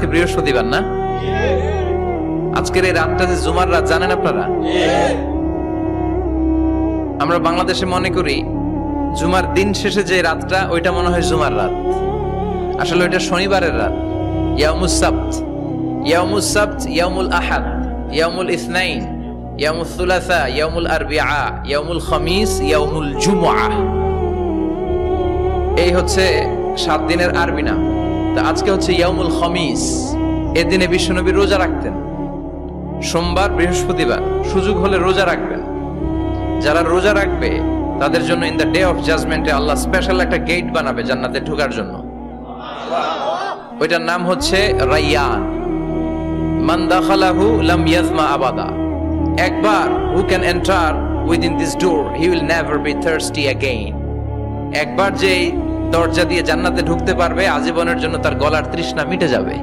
আজকে বৃহস্পতিবার না? আজকের এই রাতটা যে জুমার রাত, জানেন আপনারা? আমরা বাংলাদেশে মনে করি জুমার দিন শেষে যে রাতটা, ওইটা মনে হয় জুমার রাত। আসলে ওইটা শনিবারের রাত। ইয়াউমুস সাবত, ইয়াউমুস সাবত, ইয়াউমুল আহাদ, ইয়াউমুল ইসনাইন, ইয়াউমুল সুলাসা, ইয়াউমুল আরবিআ, ইয়াউমুল খামিস, ইয়াউমুল জুমআহ। এই হচ্ছে 7 দিনের আরবি নাম। তা আজকে হচ্ছে ইয়াউমুল খামিস। এদিনে বিশ্বনবী রোজা রাখতেন। সোমবার, বৃহস্পতিবার সুযোগ হলে রোজা রাখবেন। যারা রোজা রাখবে তাদের জন্য ইন দ্য ডে অফ জাজমেন্টে আল্লাহ স্পেশাল একটা গেট বানাবে জান্নাতে ঢোকার জন্য। ওইটার নাম হচ্ছে রাইয়ান। মান দাখালাহু লাম ইয়াজমা আবাদা। একবার who can enter within this door he will never be thirsty again. একবার যে দরজা দিয়ে জান্নাতে ঢুকতে পারবে, আজীবনের জন্য তার গলার তৃষ্ণা মিটে যাবে।